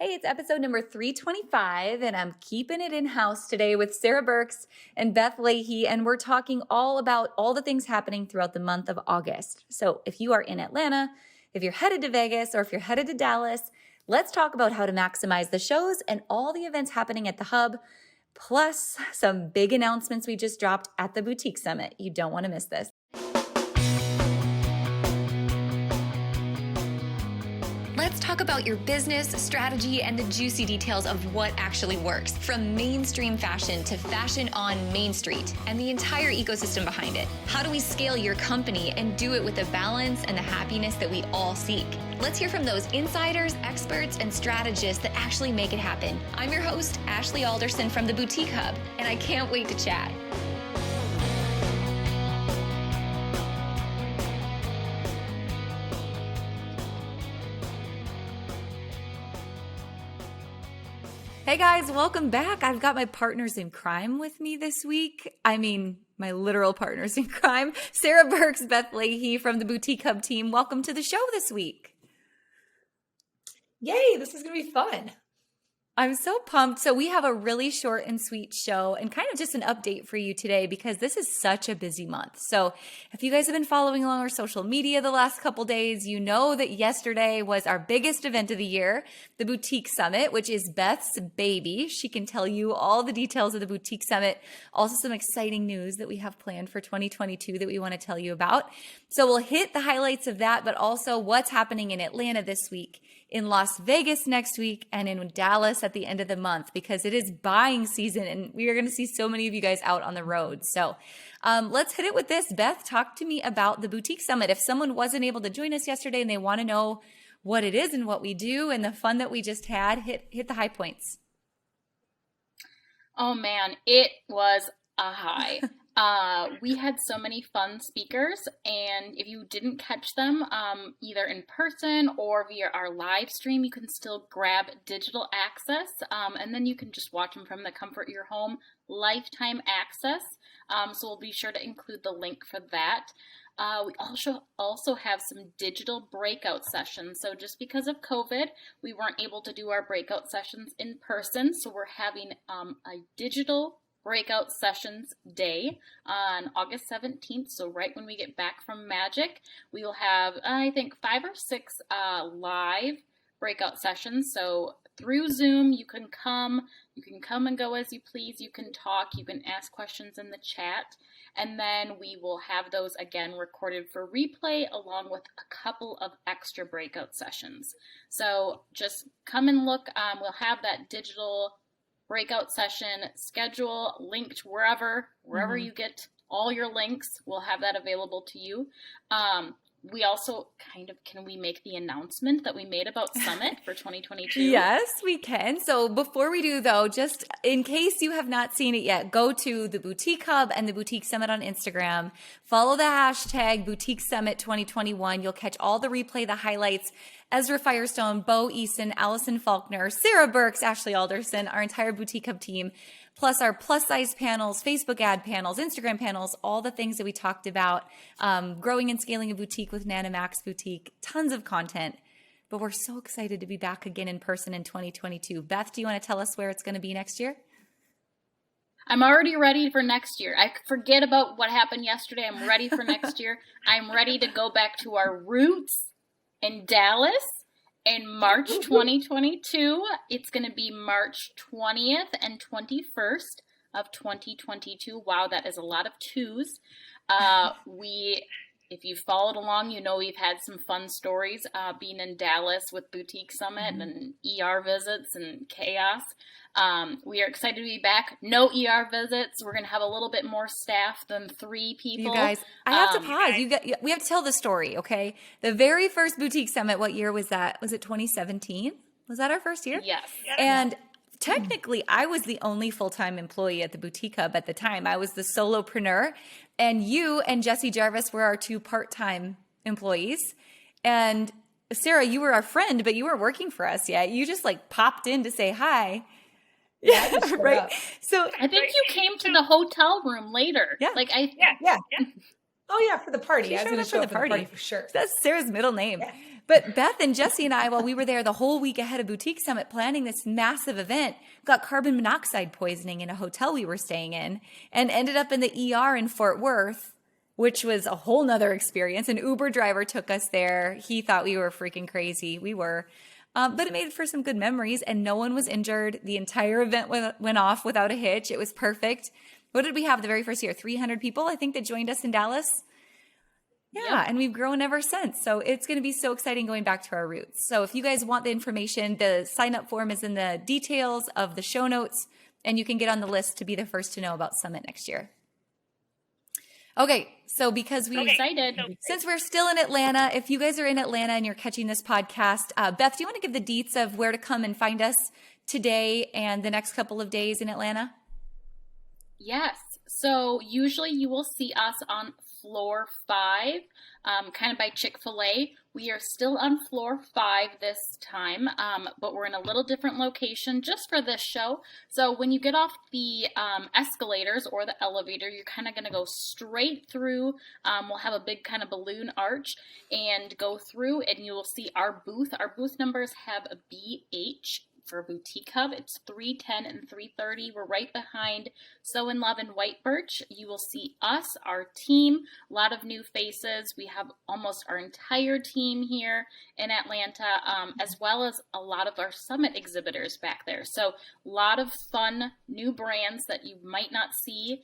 Hey, it's episode number 325, and I'm keeping it in-house today with Sara Burks and Beth Leahy, and we're talking all about all the things happening throughout the month of August. So if you are in Atlanta, if you're headed to Vegas, or if you're headed to Dallas, let's talk about how to maximize the shows and all the events happening at the Hub, plus some big announcements we just dropped at the Boutique Summit. You don't want to miss this. Let's talk about your business, strategy, and the juicy details of what actually works, from mainstream fashion to fashion on Main Street and the entire ecosystem behind it. How do we scale your company and do it with the balance and the happiness that we all seek? Let's hear from those insiders, experts, and strategists that actually make it happen. I'm your host, Ashley Alderson from the Boutique Hub, and I can't wait to chat. Hey guys, welcome back. I've got my partners in crime with me this week. My literal partners in crime. Sara Burks, Beth Leahy from the Boutique Hub team. Welcome to the show this week. Yay, this is going to be fun. I'm so pumped. So we have a really short and sweet show and kind of just an update for you today because this is such a busy month. So if you guys have been following along our social media the last couple days, you know that yesterday was our biggest event of the year, the Boutique Summit, which is Beth's baby. She can tell you all the details of the Boutique Summit, also some exciting news that we have planned for 2022 that we want to tell you about. So we'll hit the highlights of that, but also what's happening in Atlanta this week, in Las Vegas next week, and in Dallas at the end of the month, because it is buying season and we are going to see so many of you guys out on the road. So let's hit it with this. Beth, talk to me about the Boutique Summit. If someone wasn't able to join us yesterday and they want to know what it is and what we do and the fun that we just had, hit the high points. Oh man, it was a high. We had so many fun speakers, and if you didn't catch them either in person or via our live stream, you can still grab digital access, and then you can just watch them from the comfort of your home, lifetime access. So we'll be sure to include the link for that. We also have some digital breakout sessions. So just because of COVID, we weren't able to do our breakout sessions in person, so we're having a digital breakout sessions day on August 17th. So right when we get back from Magic, we will have, I think, 5 or 6 live breakout sessions. So through Zoom, you can come and go as you please. You can talk, you can ask questions in the chat. And then we will have those again recorded for replay along with a couple of extra breakout sessions. So just come and look. We'll have that digital breakout session schedule linked wherever you get all your links. We'll have that available to you. We also can we make the announcement that we made about Summit for 2022? Yes, we can. So before we do though, just in case you have not seen it yet, go to the Boutique Hub and the Boutique Summit on Instagram. Follow the hashtag Boutique Summit 2021. You'll catch all the replay, the highlights. Ezra Firestone, Bo Eason, Allison Faulkner, Sara Burks, Ashley Alderson, our entire Boutique Hub team, plus our plus size panels, Facebook ad panels, Instagram panels, all the things that we talked about, growing and scaling a boutique with Nana Max Boutique, tons of content. But we're so excited to be back again in person in 2022. Beth, do you want to tell us where it's going to be next year? I'm already ready for next year. I forget about what happened yesterday. I'm ready for next year. I'm ready to go back to our roots in Dallas in March 2022. It's going to be March 20th and 21st of 2022. Wow, that is a lot of twos. If you followed along, you know we've had some fun stories being in Dallas with Boutique Summit and ER visits and chaos. We are excited to be back. No ER visits. We're going to have a little bit more staff than 3 people. You guys, I have to pause. We have to tell the story, okay? The very first Boutique Summit, what year was that? Was it 2017? Was that our first year? Yes. And technically, I was the only full-time employee at the Boutique Hub at the time. I was the solopreneur, and you and Jesse Jarvis were our 2 part-time employees. And Sara, you were our friend, but you weren't working for us yet. You just popped in to say hi. Yeah, right. So I think you came to the hotel room later. Yeah. Yeah. Oh yeah, for the party. I was going to show up for the party for sure. That's Sara's middle name. Yeah. But Beth and Jesse and I, while we were there the whole week ahead of Boutique Summit planning this massive event, got carbon monoxide poisoning in a hotel we were staying in and ended up in the ER in Fort Worth, which was a whole nother experience. An Uber driver took us there. He thought we were freaking crazy. We were. But it made for some good memories, and no one was injured. The entire event went off without a hitch. It was perfect. What did we have the very first year? 300 people, I think, that joined us in Dallas. Yeah, and we've grown ever since. So it's going to be so exciting going back to our roots. So if you guys want the information, the sign-up form is in the details of the show notes, and you can get on the list to be the first to know about Summit next year. Okay, so because we excited. Since we're still in Atlanta, if you guys are in Atlanta and you're catching this podcast, Beth, do you want to give the deets of where to come and find us today and the next couple of days in Atlanta? Yes. So usually you will see us on floor 5, kind of by Chick-fil-A. We are still on floor 5 this time, but we're in a little different location just for this show. So when you get off the escalators or the elevator, you're kind of going to go straight through. We'll have a big kind of balloon arch and go through, and you will see our booth. Our booth numbers have a BH. For Boutique Hub, it's 310 and 330. We're right behind So in Love and White Birch. You will see us, our team, a lot of new faces. We have almost our entire team here in Atlanta, as well as a lot of our Summit exhibitors back there. So a lot of fun new brands that you might not see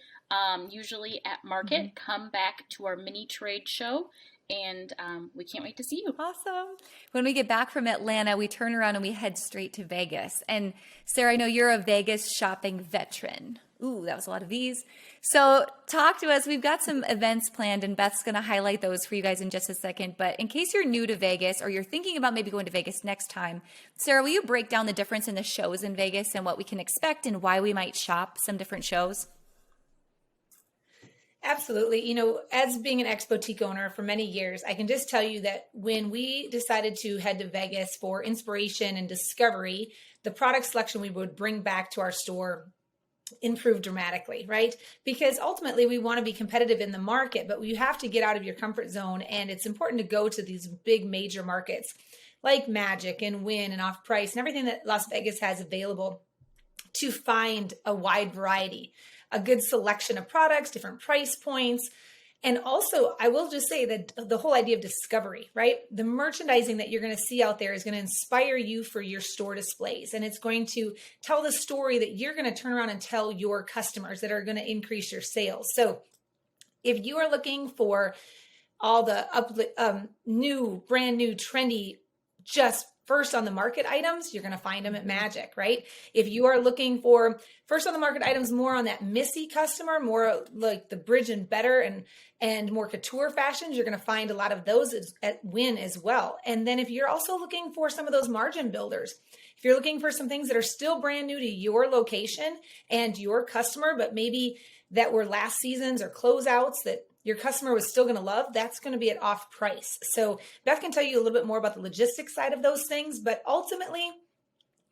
usually at market come back to our mini trade show. And we can't wait to see you. Awesome. When we get back from Atlanta, we turn around and we head straight to Vegas. And Sara, I know you're a Vegas shopping veteran. Ooh, that was a lot of V's. So talk to us. We've got some events planned, and Beth's going to highlight those for you guys in just a second. But in case you're new to Vegas or you're thinking about maybe going to Vegas next time, Sara, will you break down the difference in the shows in Vegas and what we can expect and why we might shop some different shows? Absolutely. You know, as being an ex-boutique owner for many years, I can just tell you that when we decided to head to Vegas for inspiration and discovery, the product selection we would bring back to our store improved dramatically, right? Because ultimately we want to be competitive in the market, but you have to get out of your comfort zone. And it's important to go to these big major markets like Magic and Wynn and Off Price and everything that Las Vegas has available to find a wide variety, a good selection of products, different price points. And also, I will just say that the whole idea of discovery, right? The merchandising that you're going to see out there is going to inspire you for your store displays. And it's going to tell the story that you're going to turn around and tell your customers that are going to increase your sales. So if you are looking for all the brand new, trendy, just first on the market items, you're going to find them at Magic, right? If you are looking for first on the market items, more on that Missy customer, more like the bridge and better and more couture fashions, you're going to find a lot of those at Wynn as well. And then if you're also looking for some of those margin builders, if you're looking for some things that are still brand new to your location and your customer, but maybe that were last seasons or closeouts that your customer was still going to love, that's going to be at Off Price. So Beth can tell you a little bit more about the logistics side of those things, but ultimately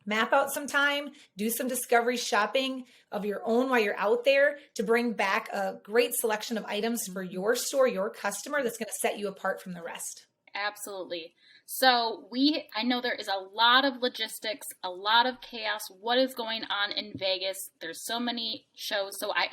map out some time, do some discovery shopping of your own while you're out there to bring back a great selection of items for your store, your customer, that's going to set you apart from the rest. Absolutely. So I know there is a lot of logistics, a lot of chaos. What is going on in Vegas? There's so many shows. So I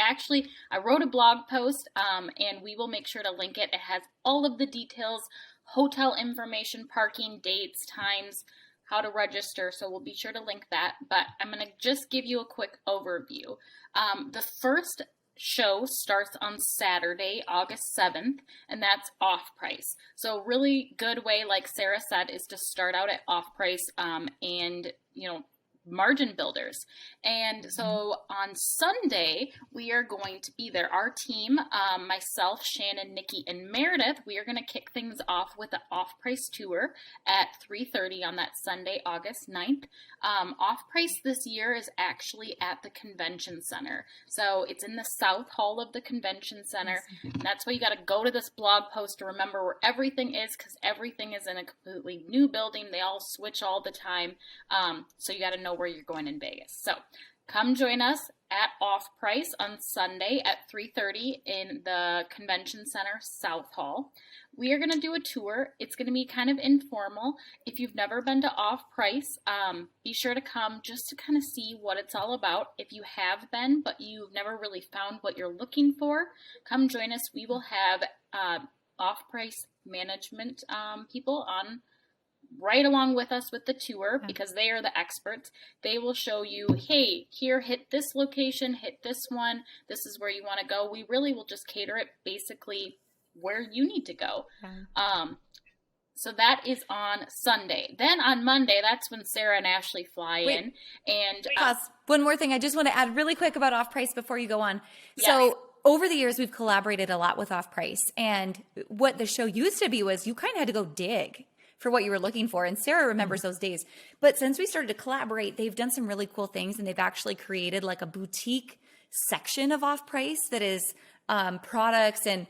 wrote a blog post, and we will make sure to link it. It has all of the details, hotel information, parking, dates, times, how to register. So we'll be sure to link that. But I'm going to just give you a quick overview. The first show starts on Saturday, August 7th, and that's Off Price. So really good way, like Sara said, is to start out at Off Price and, margin builders. And so on Sunday, we are going to be there. Our team, myself, Shannon, Nikki, and Meredith, we are going to kick things off with the Off Price tour at 3:30 on that Sunday, August 9th. Off Price this year is actually at the convention center. So it's in the South Hall of the convention center. And that's why you got to go to this blog post to remember where everything is, because everything is in a completely new building. They all switch all the time. So you got to know know where you're going in Vegas. So come join us at Off Price on Sunday at 3:30 in the Convention Center South Hall. We are going to do a tour. It's going to be kind of informal. If you've never been to Off Price, be sure to come just to kind of see what it's all about. If you have been, but you've never really found what you're looking for, come join us. We will have Off Price management people on right along with us with the tour because they are the experts. They will show you, hey, here, hit this location, hit this one. This is where you want to go. We really will just cater it basically where you need to go. So that is on Sunday. Then on Monday, that's when Sara and Ashley fly in. And pause. One more thing I just want to add really quick about Off Price before you go on. Yes. So over the years, we've collaborated a lot with Off Price. And what the show used to be was you kind of had to go dig for what you were looking for. And Sara remembers those days. But since we started to collaborate, they've done some really cool things. And they've actually created like a boutique section of Off Price that is products and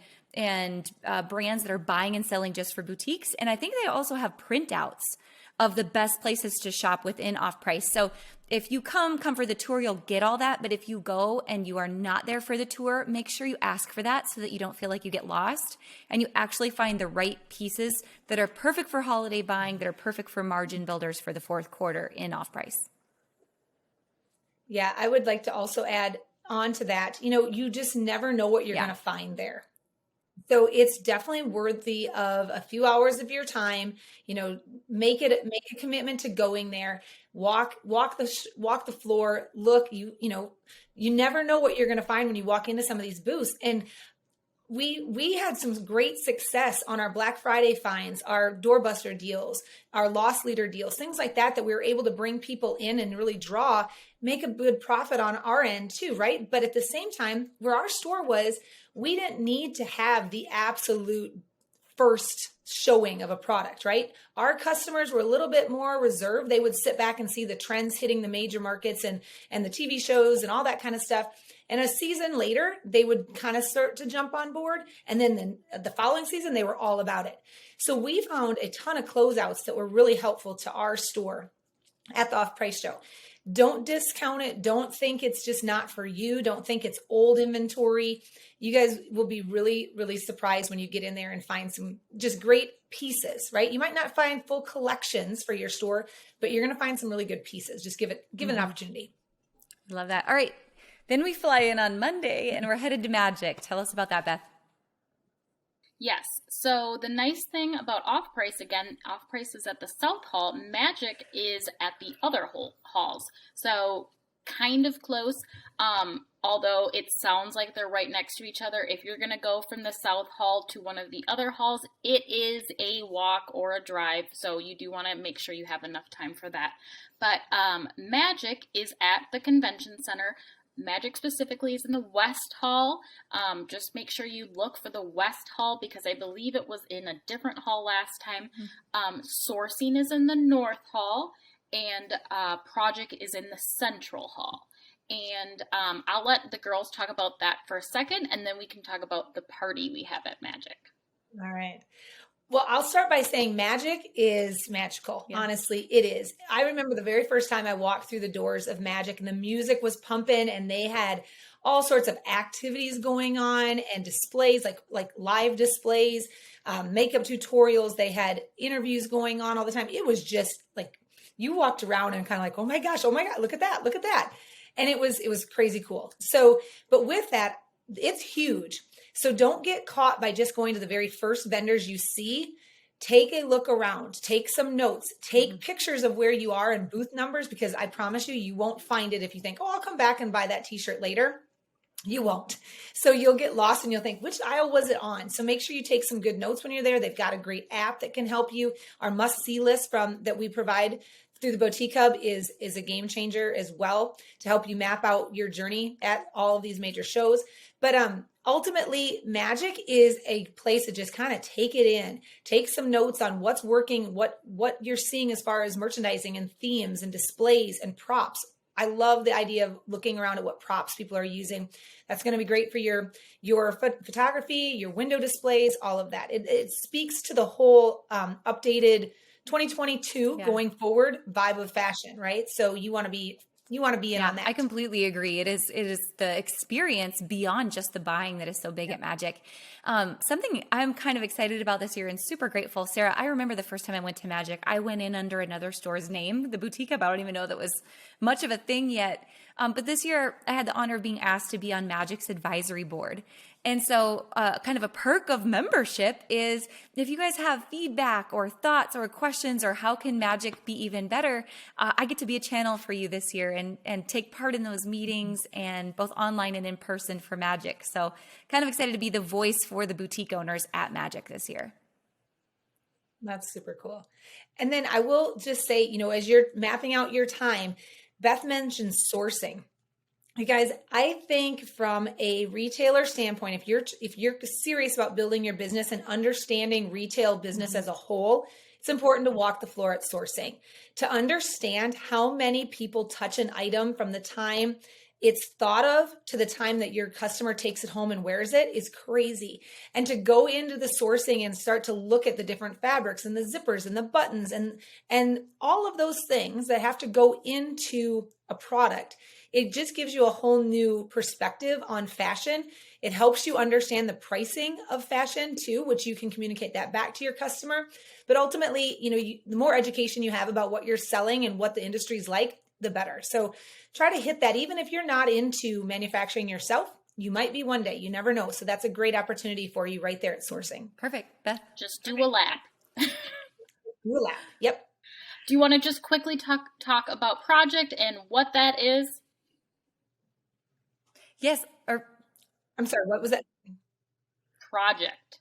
brands that are buying and selling just for boutiques. And I think they also have printouts of the best places to shop within Off Price. So if you come for the tour, you'll get all that. But if you go and you are not there for the tour, make sure you ask for that so that you don't feel like you get lost and you actually find the right pieces that are perfect for holiday buying, that are perfect for margin builders for the fourth quarter in Off Price. Yeah, I would like to also add on to that. You just never know what you're going to find there. So it's definitely worthy of a few hours of your time. Make a commitment to going there. Walk the floor. Look, you never know what you're going to find when you walk into some of these booths. And we had some great success on our Black Friday finds, our doorbuster deals, our loss leader deals, things like that we were able to bring people in and really make a good profit on our end too, right? But at the same time, where our store was, we didn't need to have the absolute first showing of a product, right? Our customers were a little bit more reserved. They would sit back and see the trends hitting the major markets and the TV shows and all that kind of stuff. And a season later, they would kind of start to jump on board. And then the following season, they were all about it. So we found a ton of closeouts that were really helpful to our store at the Off Price show. Don't discount it. Don't think it's just not for you. Don't think it's old inventory. You guys will be really, really surprised when you get in there and find some just great pieces, right? You might not find full collections for your store, but you're going to find some really good pieces. Just give it an opportunity. Love that. All right. Then we fly in on Monday and we're headed to Magic. Tell us about that, Beth. Yes. So the nice thing about Off Price, again, Off Price is at the South Hall. Magic is at the other halls. So kind of close, although it sounds like they're right next to each other. If you're going to go from the South Hall to one of the other halls, it is a walk or a drive. So you do want to make sure you have enough time for that. But Magic is at the Convention Center. Magic specifically is in the West Hall. Just make sure you look for the West Hall because I believe it was in a different hall last time. Sourcing is in the North Hall and Project is in the Central Hall. And I'll let the girls talk about that for a second and then we can talk about the party we have at Magic. All right. Well, I'll start by saying Magic is magical. Yeah. Honestly, it is. I remember the very first time I walked through the doors of Magic and the music was pumping and they had all sorts of activities going on and displays, like live displays, makeup tutorials. They had interviews going on all the time. It was just like you walked around and kind of like, oh my God, look at that. And it was crazy cool. So, but with that, it's huge. So don't get caught by just going to the very first vendors you see. Take a look around, take some notes, take pictures of where you are and booth numbers, because I promise you won't find it if you think, oh, I'll come back and buy that t-shirt later. You won't. So you'll get lost and you'll think, which aisle was it on? So make sure you take some good notes when you're there. They've got a great app that can help you. Our must-see list that we provide through the Boutique Hub is a game changer as well to help you map out your journey at all of these major shows. But ultimately, Magic is a place to just kind of take it in, take some notes on what's working, what you're seeing as far as merchandising and themes and displays and props. I love the idea of looking around at what props people are using. That's going to be great for your photography, your window displays, all of that. It speaks to the whole updated 2022 Yeah. going forward vibe of fashion, right? So you want to be in on that. I completely agree. It is the experience beyond just the buying that is so big at Magic. Something I'm kind of excited about this year and super grateful. Sarah, I remember the first time I went to Magic, I went in under another store's name, the Boutique Hub. I don't even know that was much of a thing yet. But this year I had the honor of being asked to be on Magic's advisory board. And so kind of a perk of membership is if you guys have feedback or thoughts or questions or how can Magic be even better, I get to be a channel for you this year and take part in those meetings and both online and in person for Magic. So kind of excited to be the voice for the boutique owners at Magic this year. That's super cool. And then I will just say, as you're mapping out your time, Beth mentioned sourcing. You guys, I think from a retailer standpoint, if you're serious about building your business and understanding retail business as a whole, it's important to walk the floor at sourcing, to understand how many people touch an item from the time it's thought of to the time that your customer takes it home and wears it is crazy. And to go into the sourcing and start to look at the different fabrics and the zippers and the buttons and all of those things that have to go into a product, it just gives you a whole new perspective on fashion. It helps you understand the pricing of fashion too, which you can communicate that back to your customer. But ultimately, the more education you have about what you're selling and what the industry is like, the better. So try to hit that. Even if you're not into manufacturing yourself, you might be one day. You never know. So that's a great opportunity for you right there at sourcing. Perfect. Beth? Just do a lap. Do a lap. Yep. Do you want to just quickly talk about project and what that is? Yes. I'm sorry, what was that? Project.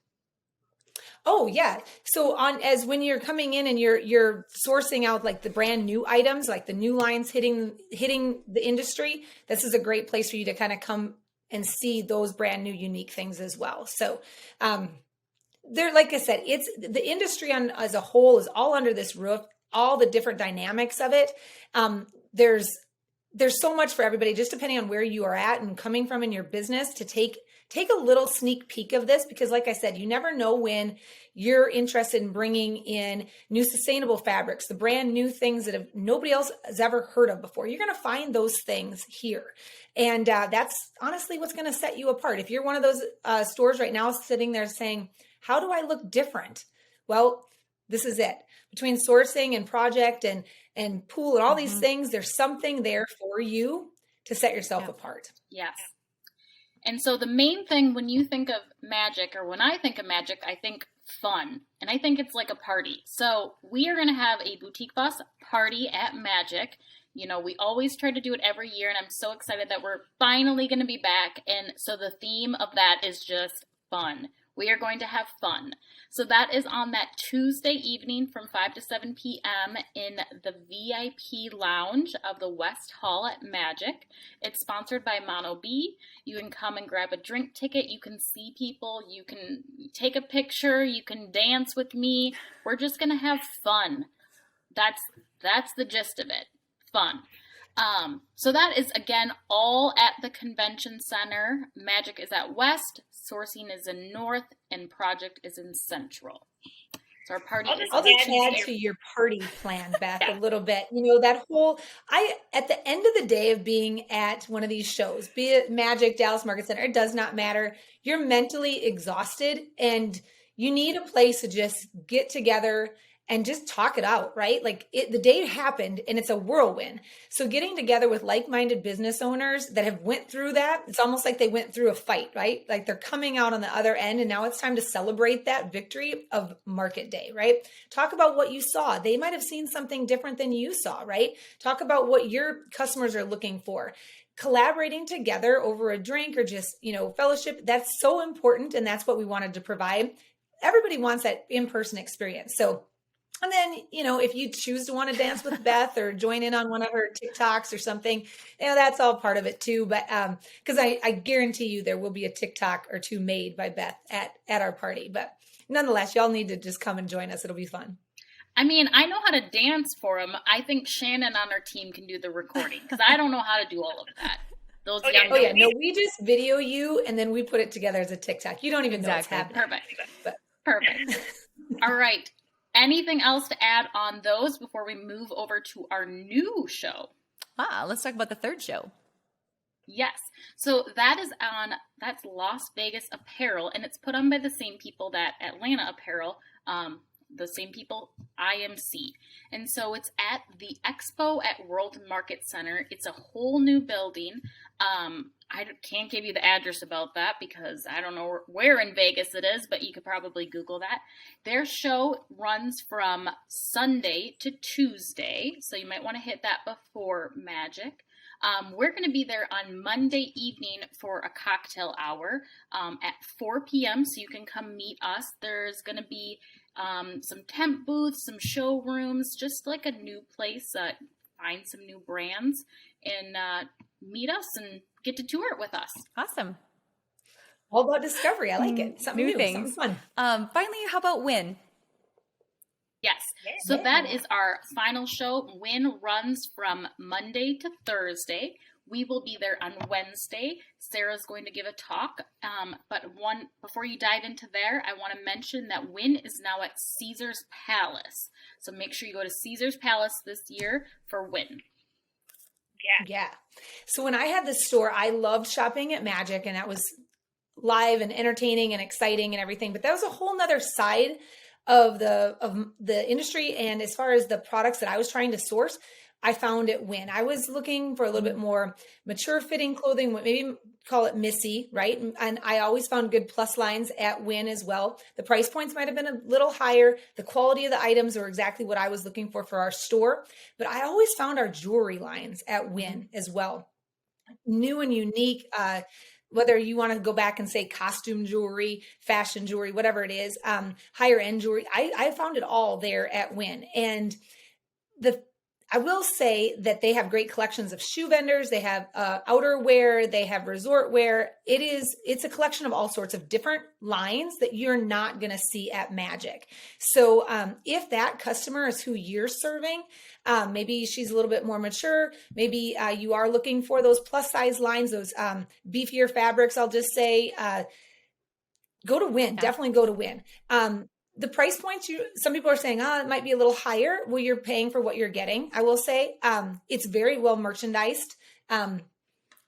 Oh yeah. So as when you're coming in and you're sourcing out like the brand new items, like the new lines hitting the industry, this is a great place for you to kind of come and see those brand new unique things as well. So there, like I said, it's the industry as a whole is all under this roof, all the different dynamics of it. There's so much for everybody, just depending on where you are at and coming from in your business to take a little sneak peek of this, because like I said, you never know when you're interested in bringing in new sustainable fabrics, the brand new things that nobody else has ever heard of before. You're going to find those things here. And that's honestly what's going to set you apart. If you're one of those stores right now sitting there saying, how do I look different? Well, this is it. Between sourcing and project and pool and all these things, there's something there for you to set yourself apart. Yes. And so the main thing when you think of Magic, or when I think of Magic, I think fun. And I think it's like a party. So we are going to have a boutique bus party at Magic. We always try to do it every year, and I'm so excited that we're finally going to be back. And so the theme of that is just fun. We are going to have fun. So that is on that Tuesday evening from 5 to 7 p.m. in the VIP lounge of the West Hall at Magic. It's sponsored by Mono B. You can come and grab a drink ticket. You can see people. You can take a picture. You can dance with me. We're just going to have fun. That's the gist of it. Fun. So that is, again, all at the convention center. Magic is at West, sourcing is in North, and project is in Central. So our party is I'll just add to your party plan, Beth, a little bit. That whole, at the end of the day of being at one of these shows, be it Magic, Dallas Market Center, it does not matter. You're mentally exhausted and you need a place to just get together and just talk it out, right? Like the day happened and it's a whirlwind. So getting together with like-minded business owners that have went through that, it's almost like they went through a fight, right? Like they're coming out on the other end and now it's time to celebrate that victory of market day, right? Talk about what you saw. They might have seen something different than you saw, right? Talk about what your customers are looking for. Collaborating together over a drink or just, fellowship, that's so important. And that's what we wanted to provide. Everybody wants that in-person experience. So, and then, if you choose to want to dance with Beth or join in on one of her TikToks or something, that's all part of it too. But because I guarantee you there will be a TikTok or two made by Beth at our party. But nonetheless, y'all need to just come and join us. It'll be fun. I mean, I know how to dance for them. I think Shannon on our team can do the recording because I don't know how to do all of that. Those young yeah. No, we just video you and then we put it together as a TikTok. You don't even know what's happening. Perfect. All right. Anything else to add on those before we move over to our new show? Let's talk about the third show. Yes. So that's Las Vegas Apparel, and it's put on by the same people that Atlanta Apparel, the same people, IMC. And so it's at the Expo at World Market Center. It's a whole new building. I can't give you the address about that because I don't know where in Vegas it is, but you could probably Google that. Their show runs from Sunday to Tuesday, so you might want to hit that before Magic. We're going to be there on Monday evening for a cocktail hour at 4 p.m. So you can come meet us. There's going to be some temp booths, some showrooms, just like a new place. Find some new brands and meet us and get to tour it with us. Awesome. All about discovery. I like it. Something new, things. something fun. Finally, how about Win? Yes. So that is our final show. Win runs from Monday to Thursday. We will be there on Wednesday. Sarah's going to give a talk. But before you dive into there, I want to mention that Win is now at Caesar's Palace. So make sure you go to Caesar's Palace this year for Win. Yeah. So when I had this store, I loved shopping at Magic, and that was live and entertaining and exciting and everything. But that was a whole nother side of the industry. And as far as the products that I was trying to source, I found at Win. I was looking for a little bit more mature fitting clothing, maybe call it Missy, right? And I always found good plus lines at Win as well. The price points might have been a little higher. The quality of the items were exactly what I was looking for our store. But I always found our jewelry lines at Win as well. New and unique, whether you want to go back and say costume jewelry, fashion jewelry, whatever it is, higher end jewelry. I found it all there at Win. And I will say that they have great collections of shoe vendors. They have outerwear. They have resort wear. It's a collection of all sorts of different lines that you're not going to see at Magic. So if that customer is who you're serving, maybe she's a little bit more mature. Maybe you are looking for those plus size lines, those beefier fabrics. I'll just say, go to Win. Yeah. Definitely go to Win. The price points, some people are saying, it might be a little higher. Well, you're paying for what you're getting. I will say it's very well merchandised. I'm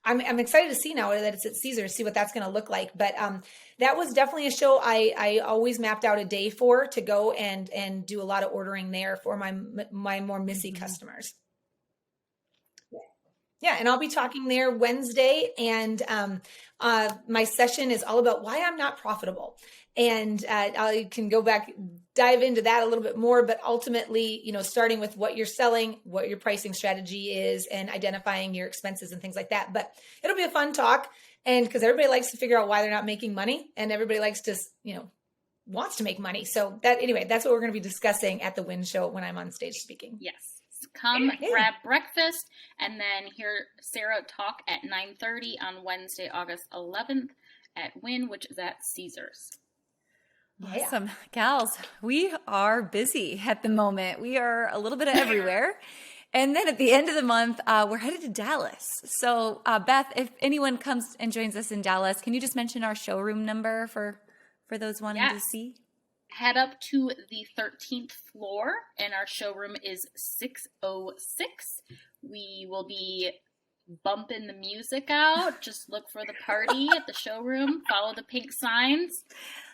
excited to see now that it's at Caesar, see what that's going to look like. But that was definitely a show I always mapped out a day for to go and do a lot of ordering there for my more Missy customers. Yeah, and I'll be talking there Wednesday, and my session is all about why I'm not profitable. And I can go back, dive into that a little bit more, but ultimately, starting with what you're selling, what your pricing strategy is, and identifying your expenses and things like that. But it'll be a fun talk, and because everybody likes to figure out why they're not making money, and everybody likes to, wants to make money. So that's what we're going to be discussing at the Win Show when I'm on stage speaking. Yes. Come grab breakfast and then hear Sara talk at 9:30 on Wednesday, August 11th at Win, which is at Caesars. Awesome. Gals, we are busy at the moment. We are a little bit everywhere. And then at the end of the month, we're headed to Dallas. So Beth, if anyone comes and joins us in Dallas, can you just mention our showroom number for those wanting to see? Head up to the 13th floor, and our showroom is 606. We will be bumping the music out. Just look for the party at the showroom. Follow the pink signs.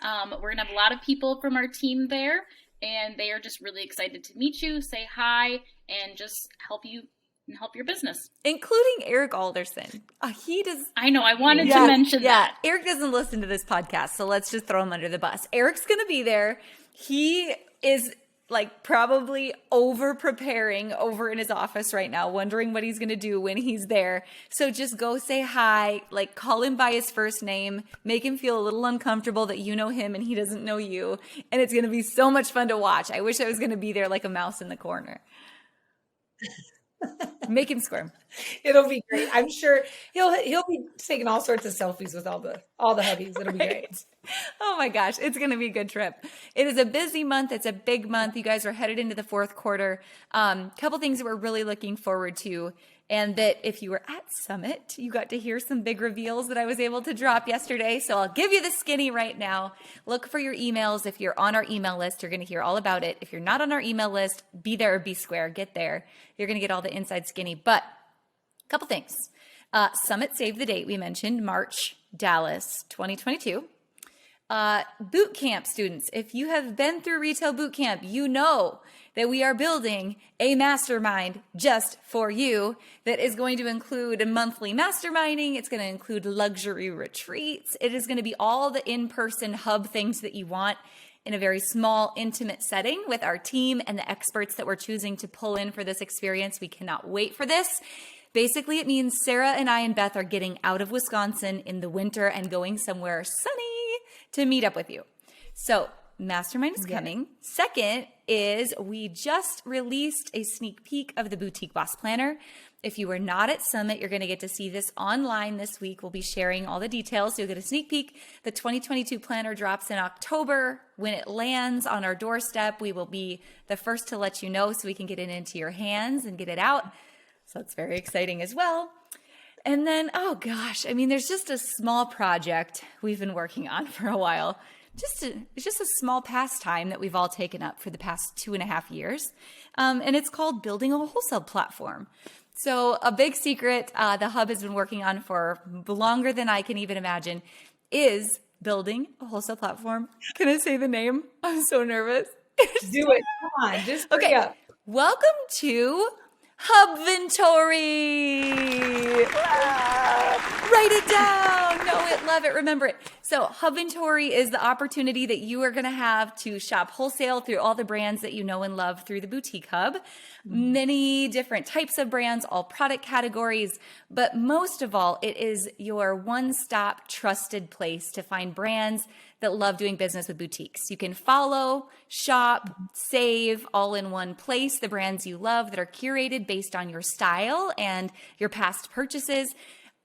We're going to have a lot of people from our team there, and they are just really excited to meet you, say hi, and just help you and help your business. Including Eric Alderson. He does. I know. I wanted to mention that. Eric doesn't listen to this podcast, so let's just throw him under the bus. Eric's going to be there. He is probably over preparing over in his office right now, wondering what he's going to do when he's there. So just go say hi, call him by his first name, make him feel a little uncomfortable that you know him and he doesn't know you. And it's going to be so much fun to watch. I wish I was going to be there like a mouse in the corner. Make him squirm. It'll be great. I'm sure he'll be taking all sorts of selfies with all the hubbies. It'll be great. Oh my gosh, it's going to be a good trip. It is a busy month. It's a big month. You guys are headed into the fourth quarter. Couple things that we're really looking forward to and that if you were at Summit, you got to hear some big reveals that I was able to drop yesterday. So I'll give you the skinny right now. Look for your emails. If you're on our email list, you're going to hear all about it. If you're not on our email list, be there or be square. Get there. You're going to get all the inside skinny. But a couple things. Summit Save the Date, we mentioned, March, Dallas, 2022. Boot camp students, if you have been through retail boot camp, you know that we are building a mastermind just for you that is going to include a monthly masterminding. It's going to include luxury retreats. It is going to be all the in-person hub things that you want in a very small, intimate setting with our team and the experts that we're choosing to pull in for this experience. We cannot wait for this. Basically, it means Sara and I and Beth are getting out of Wisconsin in the winter and going somewhere sunny to meet up with you. So Mastermind is coming. Second is we just released a sneak peek of the Boutique Boss Planner. If you were not at Summit, you're going to get to see this online this week. We'll be sharing all the details. You'll get a sneak peek. The 2022 planner drops in October. When it lands on our doorstep, we will be the first to let you know so we can get it into your hands and get it out. So it's very exciting as well. And then, oh gosh, I mean, there's just a small project we've been working on for a while. It's just a small pastime that we've all taken up for the past 2.5 years. And it's called building a wholesale platform. So a big secret the Hub has been working on for longer than I can even imagine is building a wholesale platform. Can I say the name? I'm so nervous. Do it. Come on. Just hurry up. Welcome to Hubventory. Write it down. Know it, love it, remember it. So Hubventory is the opportunity that you are going to have to shop wholesale through all the brands that you know and love through the Boutique Hub. Many different types of brands, all product categories, but most of all, it is your one-stop trusted place to find brands that love doing business with boutiques. You can follow, shop, save all in one place, the brands you love that are curated based on your style and your past purchases.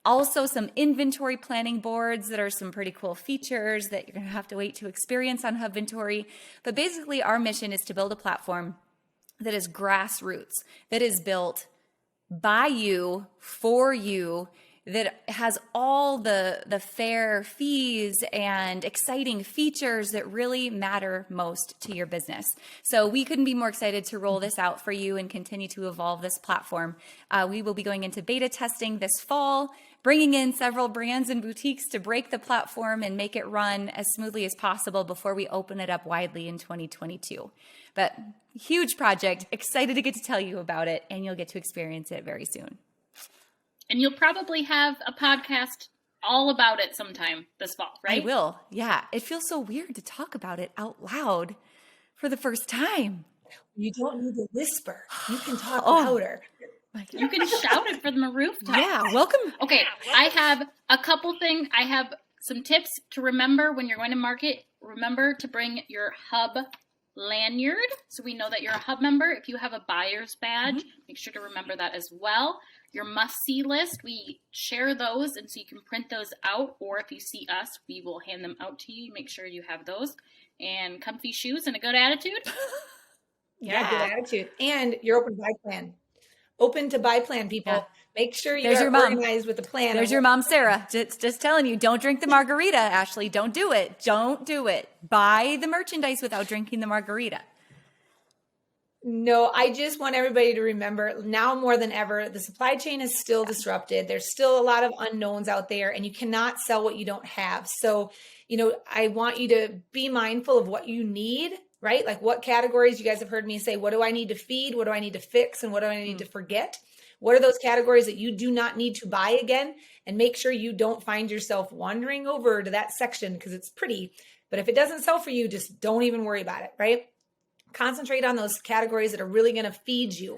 Also some inventory planning boards that are some pretty cool features that you're going to have to wait to experience on Hubventory. But basically our mission is to build a platform that is grassroots, that is built by you, for you, that has all the fair fees and exciting features that really matter most to your business. So we couldn't be more excited to roll this out for you and continue to evolve this platform. We will be going into beta testing this fall, bringing in several brands and boutiques to break the platform and make it run as smoothly as possible before we open it up widely in 2022. But huge project, excited to get to tell you about it, and you'll get to experience it very soon. And you'll probably have a podcast all about it sometime this fall, right? I will. Yeah. It feels so weird to talk about it out loud for the first time. You don't need to whisper. You can talk louder. You can shout it from the rooftop. Yeah. Welcome. Okay. I have a couple things. I have some tips to remember when you're going to market. Remember to bring your Hub lanyard so we know that you're a Hub member. If you have a buyer's badge, make sure to remember that as well. Your must-see list, we share those, and so you can print those out, or if you see us, we will hand them out to you. Make sure you have those. And comfy shoes and a good attitude. Yeah, good attitude. And your open buy plan. Open to buy plan, people. Yeah. Make sure you're organized with the plan. There's your mom, Sara. Just telling you, don't drink the margarita, Ashley. Don't do it. Don't do it. Buy the merchandise without drinking the margarita. No, I just want everybody to remember now more than ever, the supply chain is still disrupted. There's still a lot of unknowns out there, and you cannot sell what you don't have. So, I want you to be mindful of what you need, right? Like what categories you guys have heard me say, what do I need to feed? What do I need to fix? And what do I need to forget? What are those categories that you do not need to buy again? And make sure you don't find yourself wandering over to that section because it's pretty. But if it doesn't sell for you, just don't even worry about it, right? Concentrate on those categories that are really going to feed you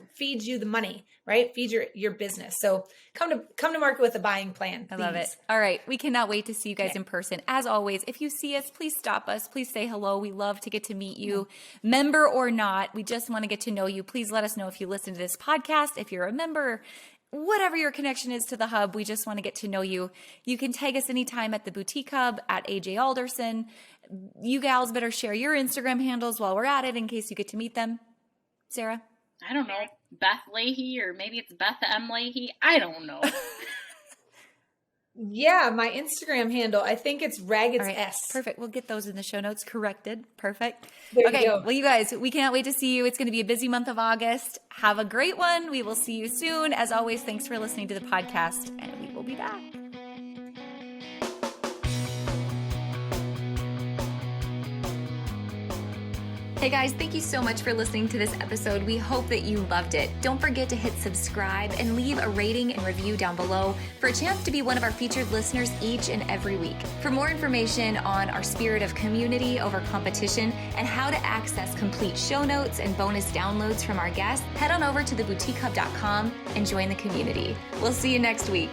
the money, right? Feed your business. So come to market with a buying plan. Please. I love it. All right. We cannot wait to see you guys in person. As always, if you see us, please stop us. Please say hello. We love to get to meet you, member or not. We just want to get to know you. Please let us know if you listen to this podcast, if you're a member, whatever your connection is to the Hub. We just want to get to know you. You can tag us anytime at the Boutique Hub at AJ Alderson. You gals better share your Instagram handles while we're at it in case you get to meet them. Sara? I don't know. Beth Leahy, or maybe it's Beth M. Leahy. I don't know. Yeah, my Instagram handle, I think it's Raggeds All right, S. perfect. We'll get those in the show notes corrected. Perfect. There Okay, you go. well, you guys, we cannot wait to see you. It's going to be a busy month of August. Have a great one. We will see you soon. As always, thanks for listening to the podcast, and we will be back. Hey guys, thank you so much for listening to this episode. We hope that you loved it. Don't forget to hit subscribe and leave a rating and review down below for a chance to be one of our featured listeners each and every week. For more information on our spirit of community over competition and how to access complete show notes and bonus downloads from our guests, head on over to theboutiquehub.com and join the community. We'll see you next week.